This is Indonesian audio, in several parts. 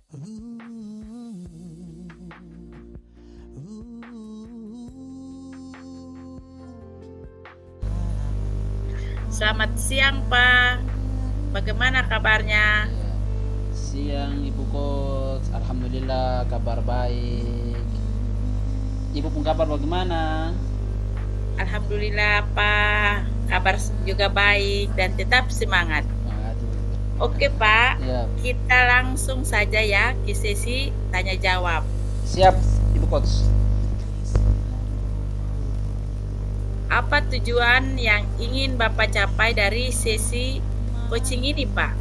Selamat siang, Pak. Bagaimana kabarnya? Siang Ibu Coach, Alhamdulillah kabar baik. Ibu pun kabar bagaimana? Alhamdulillah, Pak. Kabar juga baik dan tetap semangat. Aduh. Oke, Pak. Ya, Kita langsung saja ya ke sesi tanya jawab. siap Ibu Coach. Apa tujuan yang ingin Bapak capai dari sesi coaching ini, Pak?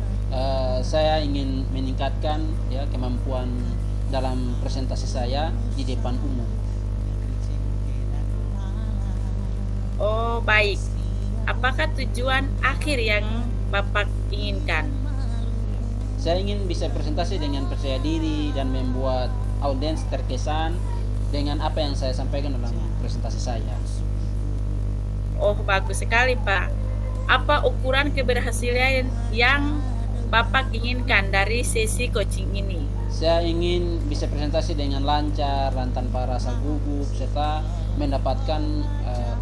Saya ingin meningkatkan ya kemampuan dalam presentasi saya di depan umum. Oh, baik. Apakah tujuan akhir yang Bapak inginkan? Saya ingin bisa presentasi dengan percaya diri dan membuat audiens terkesan dengan apa yang saya sampaikan dalam presentasi saya. Oh, bagus sekali, Pak. Apa ukuran keberhasilan yang Bapak inginkan dari sesi coaching ini? Saya ingin bisa presentasi dengan lancar dan tanpa rasa gugup serta mendapatkan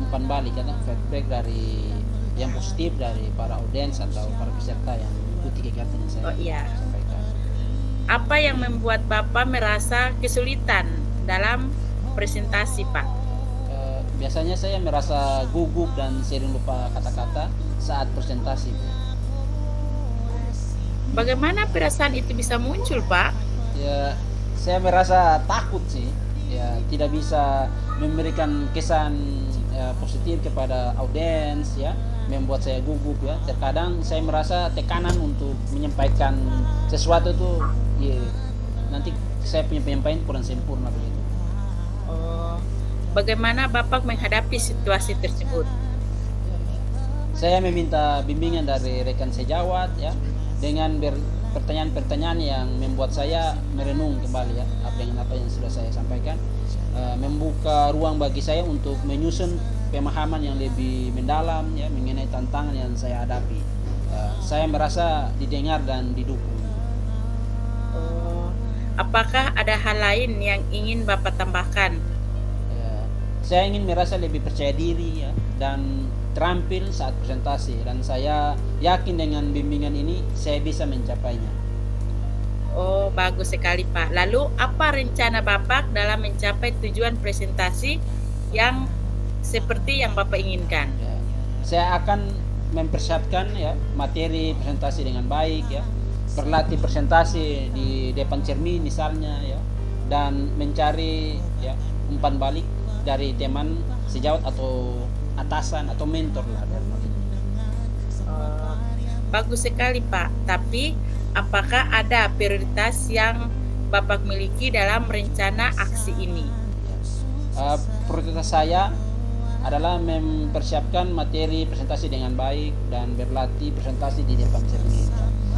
umpan balik atau feedback dari yang positif dari para audiens atau para peserta yang mengikuti kegiatan yang saya Oh iya. sampaikan. Apa yang membuat Bapak merasa kesulitan dalam presentasi, Pak? Biasanya saya merasa gugup dan sering lupa kata-kata saat presentasi. Bagaimana perasaan itu bisa muncul, Pak? Ya, saya merasa takut sih. Ya, tidak bisa memberikan kesan positif kepada audiens ya, membuat saya gugup ya. Terkadang saya merasa tekanan untuk menyampaikan sesuatu itu ya, nanti saya punya penyampaian kurang sempurna begitu. Oh, bagaimana Bapak menghadapi situasi tersebut? Saya meminta bimbingan dari rekan sejawat ya dengan pertanyaan-pertanyaan yang membuat saya merenung kembali ya dengan apa yang sudah saya sampaikan, membuka ruang bagi saya untuk menyusun pemahaman yang lebih mendalam ya mengenai tantangan yang saya hadapi. Saya merasa didengar dan didukung. Oh, apakah ada hal lain yang ingin Bapak tambahkan? Saya ingin merasa lebih percaya diri ya dan terampil saat presentasi, dan saya yakin dengan bimbingan ini saya bisa mencapainya. Oh, bagus sekali, Pak. Lalu, apa rencana Bapak dalam mencapai tujuan presentasi yang seperti yang Bapak inginkan? Ya, saya akan mempersiapkan ya materi presentasi dengan baik ya, berlatih presentasi di depan cermin misalnya ya, dan mencari ya umpan balik dari teman sejawat atau atasan atau mentor lah dalam hal ini. Oh, bagus sekali, Pak. Tapi apakah ada prioritas yang Bapak miliki dalam rencana aksi ini? Prioritas saya adalah mempersiapkan materi presentasi dengan baik dan berlatih presentasi di depan cermin.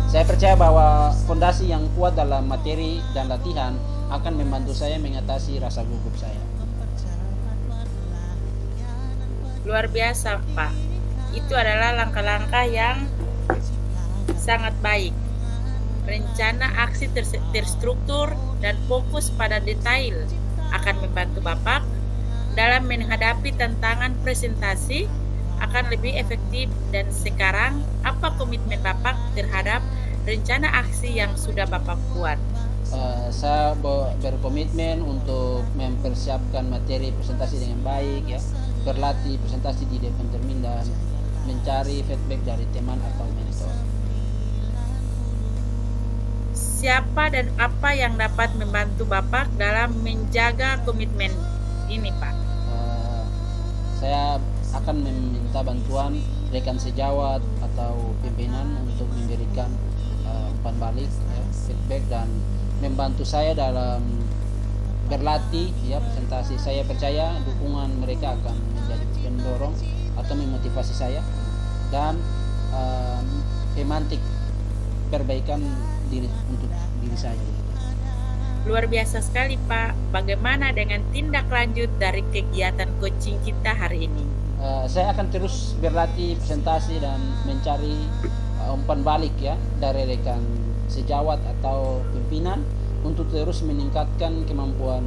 Saya percaya bahwa fondasi yang kuat dalam materi dan latihan akan membantu saya mengatasi rasa gugup saya. Luar biasa, Pak. Itu adalah langkah-langkah yang sangat baik. Rencana aksi terstruktur dan fokus pada detail akan membantu Bapak dalam menghadapi tantangan presentasi akan lebih efektif. Dan sekarang, apa komitmen Bapak terhadap rencana aksi yang sudah Bapak buat? Saya berkomitmen untuk mempersiapkan materi presentasi dengan baik ya, berlatih presentasi di depan cermin dan mencari feedback dari teman atau mentor. Siapa dan apa yang dapat membantu Bapak dalam menjaga komitmen ini, Pak? Saya akan meminta bantuan rekan sejawat atau pimpinan untuk memberikan umpan balik ya, feedback dan membantu saya dalam berlatih ya presentasi. Saya percaya dukungan mereka akan menjadi pendorong atau memotivasi saya dan memantik perbaikan diri untuk diri saya. Luar biasa sekali, Pak. Bagaimana dengan tindak lanjut dari kegiatan coaching kita hari ini? Saya akan terus berlatih presentasi dan mencari umpan balik ya dari rekan sejawat atau pimpinan untuk terus meningkatkan kemampuan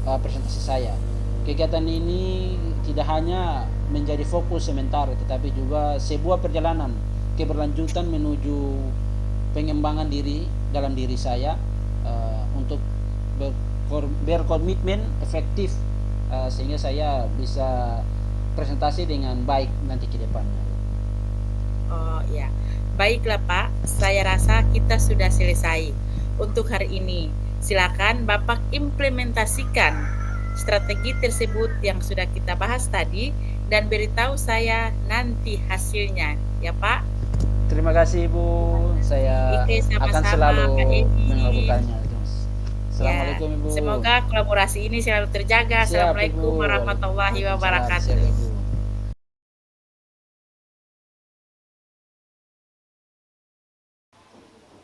presentasi saya. Kegiatan ini tidak hanya menjadi fokus sementara, tetapi juga sebuah perjalanan keberlanjutan menuju pengembangan diri dalam diri saya, untuk berkomitmen efektif, sehingga saya bisa presentasi dengan baik nanti ke depannya. Oh ya, baiklah Pak, saya rasa kita sudah selesai untuk hari ini. Silakan Bapak implementasikan strategi tersebut yang sudah kita bahas tadi dan beritahu saya nanti hasilnya, ya Pak. Terima kasih Ibu, saya Oke, akan sama-sama Pak selalu Edi. melakukannya. Ya, Assalamualaikum Ibu. semoga kolaborasi ini selalu terjaga. Siap Ibu. Assalamualaikum warahmatullahi Waalaikumsalam. Siap wabarakatuh. Ibu.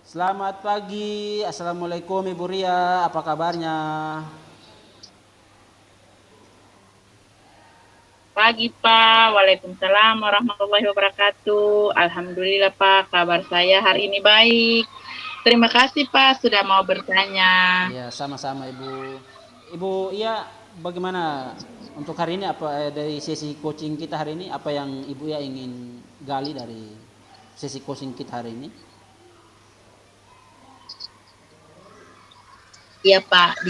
Selamat pagi. Assalamualaikum Ibu Ria. Apa kabarnya? Pagi Pak, Waalaikumsalam warahmatullahi wabarakatuh. Alhamdulillah Pak, kabar saya hari ini baik. Terima kasih Pak sudah mau bertanya. Ya, sama-sama Ibu. Ibu, iya, bagaimana untuk hari ini, apa dari sesi coaching kita hari ini, apa yang Ibu ya ingin gali dari sesi coaching kita hari ini? Iya Pak,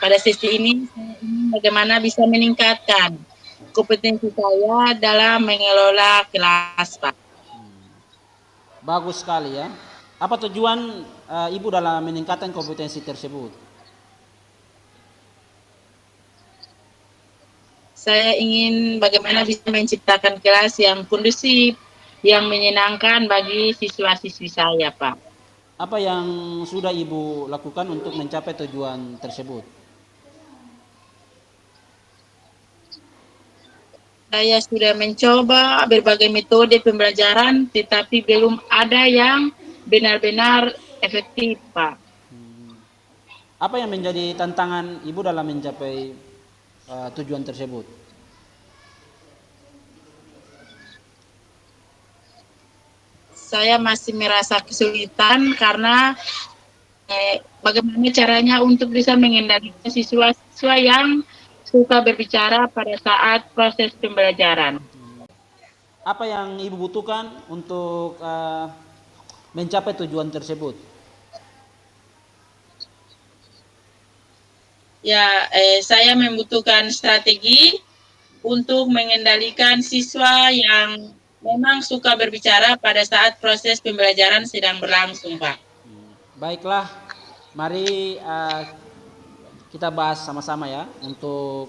pada sesi ini saya ingin bagaimana bisa meningkatkan kompetensi saya dalam mengelola kelas Pak. Bagus sekali ya. Apa tujuan Ibu dalam meningkatkan kompetensi tersebut? Saya ingin bagaimana bisa menciptakan kelas yang kondusif, yang menyenangkan bagi siswa-siswi saya Pak. Apa yang sudah Ibu lakukan untuk mencapai tujuan tersebut? Saya sudah mencoba berbagai metode pembelajaran, tetapi belum ada yang benar-benar efektif, Pak. Apa yang menjadi tantangan Ibu dalam mencapai tujuan tersebut? Saya masih merasa kesulitan karena bagaimana caranya untuk bisa mengendalikan siswa-siswa yang suka berbicara pada saat proses pembelajaran. Apa yang Ibu butuhkan untuk mencapai tujuan tersebut? Ya, saya membutuhkan strategi untuk mengendalikan siswa yang memang suka berbicara pada saat proses pembelajaran sedang berlangsung, Pak. Baiklah, mari kita bahas sama-sama ya untuk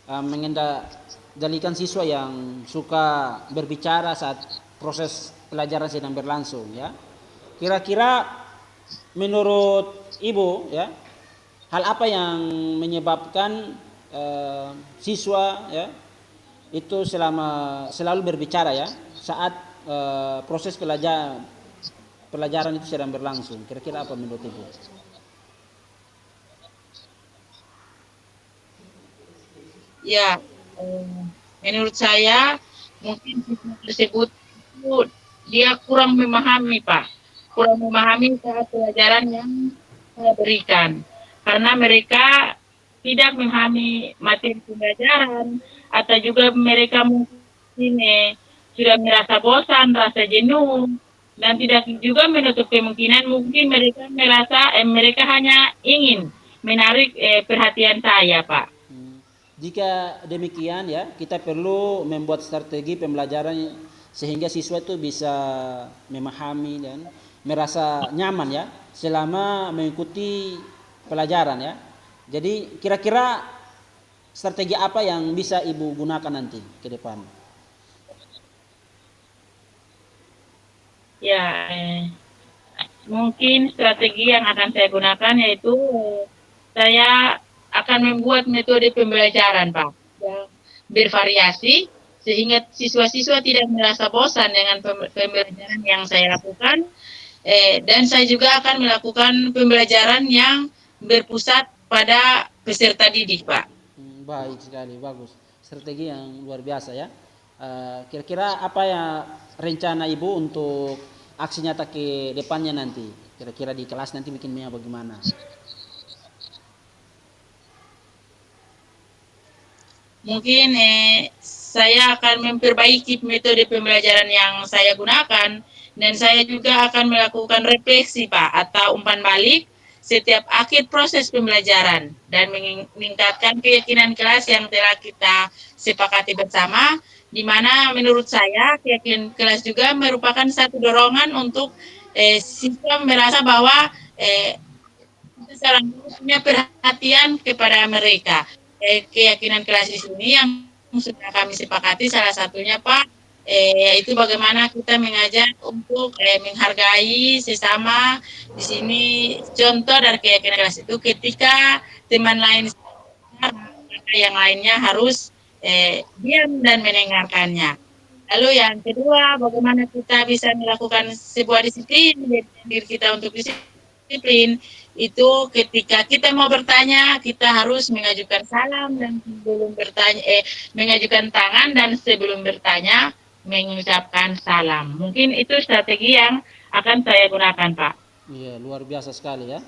mengendalikan siswa yang suka berbicara saat proses pelajaran sedang berlangsung ya. Kira-kira menurut Ibu ya, hal apa yang menyebabkan siswa ya itu selalu berbicara ya saat proses pelajaran itu sedang berlangsung? Kira-kira apa menurut Ibu? Ya, menurut saya mungkin siswa tersebut itu dia kurang memahami, Pak. Kurang memahami saat pelajaran yang saya berikan. Karena mereka tidak memahami materi pembelajaran atau juga mereka mungkin sudah merasa bosan, rasa jenuh, dan tidak juga menutup kemungkinan mungkin mereka merasa mereka hanya ingin menarik perhatian saya, Pak. Jika demikian ya, kita perlu membuat strategi pembelajaran sehingga siswa itu bisa memahami dan merasa nyaman ya selama mengikuti pelajaran ya. Jadi kira-kira strategi apa yang bisa Ibu gunakan nanti ke depan? Ya, mungkin strategi yang akan saya gunakan yaitu saya akan membuat metode pembelajaran, Pak, yang bervariasi sehingga siswa-siswa tidak merasa bosan dengan pembelajaran yang saya lakukan. Dan saya juga akan melakukan pembelajaran yang berpusat pada peserta didik, Pak. Baik sekali, bagus. Strategi yang luar biasa ya. Kira-kira apa ya rencana Ibu untuk aksi nyata ke depannya nanti? Kira-kira di kelas nanti bikinnya bagaimana? mungkin saya akan memperbaiki metode pembelajaran yang saya gunakan, dan saya juga akan melakukan refleksi Pak atau umpan balik setiap akhir proses pembelajaran dan meningkatkan keyakinan kelas yang telah kita sepakati bersama, di mana menurut saya keyakinan kelas juga merupakan satu dorongan untuk siswa merasa bahwa secara punya perhatian kepada mereka. Keyakinan kelas di sini yang sudah kami sepakati salah satunya Pak, yaitu bagaimana kita mengajar untuk menghargai sesama. Di sini contoh dari keyakinan kelas itu ketika teman lain maka yang lainnya harus diam dan mendengarkannya. Lalu yang kedua, bagaimana kita bisa melakukan sebuah disiplin diri kita untuk disiplin itu ketika kita mau bertanya, kita harus mengajukan salam dan sebelum bertanya mengajukan tangan dan sebelum bertanya mengucapkan salam. Mungkin itu strategi yang akan saya gunakan, Pak. Iya, luar biasa sekali ya.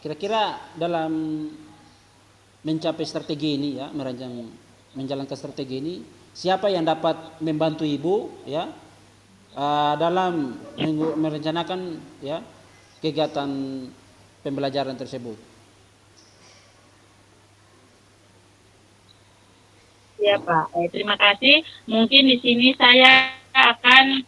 Kira-kira dalam mencapai strategi ini ya, menjalankan strategi ini, siapa yang dapat membantu ibu ya dalam merencanakan ya kegiatan pembelajaran tersebut? Ya Pak, terima kasih. Mungkin di sini saya akan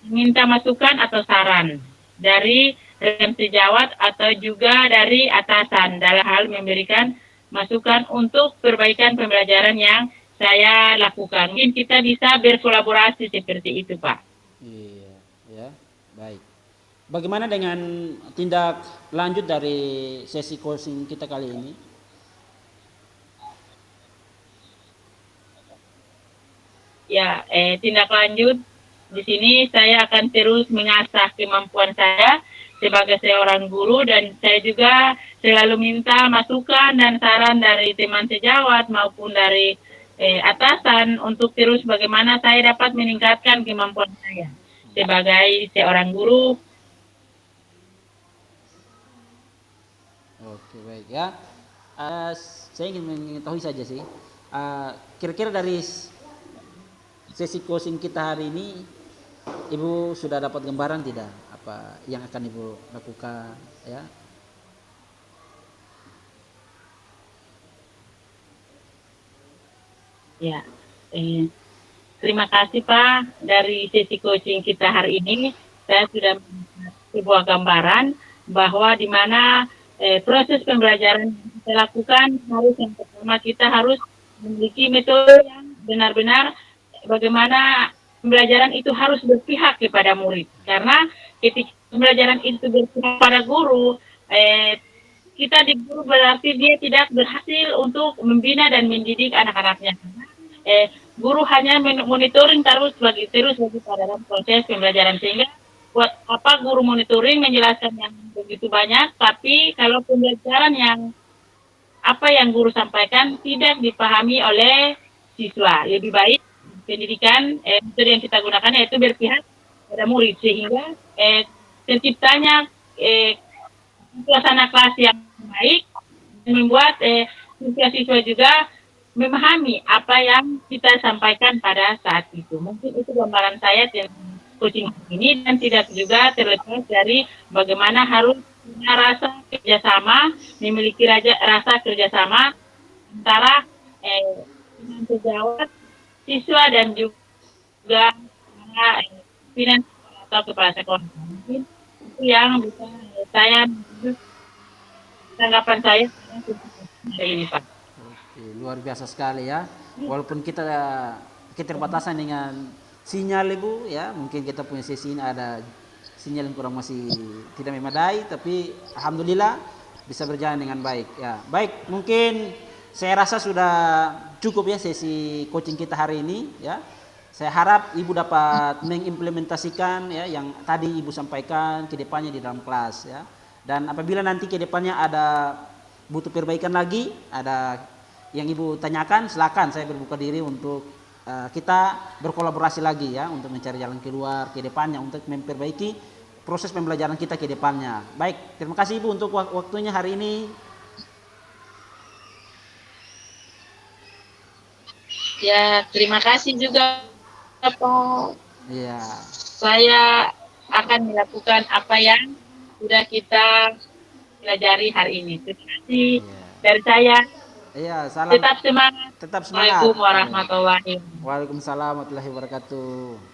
minta masukan atau saran dari rekan sejawat atau juga dari atasan dalam hal memberikan masukan untuk perbaikan pembelajaran yang saya lakukan. Mungkin kita bisa berkolaborasi seperti itu, Pak. Iya, ya, baik. Bagaimana dengan tindak lanjut dari sesi coaching kita kali ini? Ya, tindak lanjut di sini saya akan terus mengasah kemampuan saya sebagai seorang guru, dan saya juga selalu minta masukan dan saran dari teman sejawat maupun dari atasan untuk terus bagaimana saya dapat meningkatkan kemampuan saya sebagai seorang guru. Oke, baik ya. Saya ingin mengetahui saja sih, kira-kira dari sesi coaching kita hari ini, ibu sudah dapat gambaran tidak apa yang akan ibu lakukan ya? Ya, terima kasih Pak. Dari sesi coaching kita hari ini, saya sudah membuat sebuah gambaran bahwa di mana proses pembelajaran yang kita lakukan harus yang pertama kita harus memiliki metode yang benar-benar bagaimana pembelajaran itu harus berpihak kepada murid. Karena ketika pembelajaran itu berpihak pada guru, kita di guru berarti dia tidak berhasil untuk membina dan mendidik anak-anaknya. Guru hanya monitoring terus bagi pada dalam proses pembelajaran, sehingga buat apa guru monitoring menjelaskan yang begitu banyak, tapi kalau pembelajaran yang apa yang guru sampaikan tidak dipahami oleh siswa, lebih baik pendidikan metode yang kita gunakan yaitu berpihak pada murid, sehingga terciptanya suasana kelas yang baik dan membuat siswa-siswa juga memahami apa yang kita sampaikan pada saat itu. Mungkin itu gambaran saya tentang coaching ini, dan tidak juga terlepas dari bagaimana harus punya rasa kerjasama, memiliki rasa kerjasama antara dengan sejawat, siswa, dan juga pimpinan atau kepala sekolah. Mungkin itu yang bisa saya tanggapan saya ini Pak. Oke, luar biasa sekali ya. Walaupun kita keterbatasan dengan sinyal ibu ya, mungkin kita punya sesi ini ada sinyal yang kurang masih tidak memadai, tapi alhamdulillah bisa berjalan dengan baik ya. Baik, mungkin saya rasa sudah cukup ya sesi coaching kita hari ini ya. Saya harap ibu dapat mengimplementasikan ya yang tadi ibu sampaikan ke depannya di dalam kelas ya. Dan apabila nanti ke depannya ada butuh perbaikan lagi, ada yang ibu tanyakan, silakan saya berbuka diri untuk kita berkolaborasi lagi ya untuk mencari jalan keluar ke depannya untuk memperbaiki proses pembelajaran kita ke depannya. Baik, terima kasih ibu untuk waktunya hari ini. Ya, terima kasih juga Pak. Iya, Saya akan melakukan apa yang sudah kita pelajari hari ini. Terima kasih iya, dari saya. iya. Salam, Tetap semangat. tetap semangat. Assalamualaikum Iya. warahmatullahi wabarakatuh. Waalaikumsalam warahmatullahi wabarakatuh.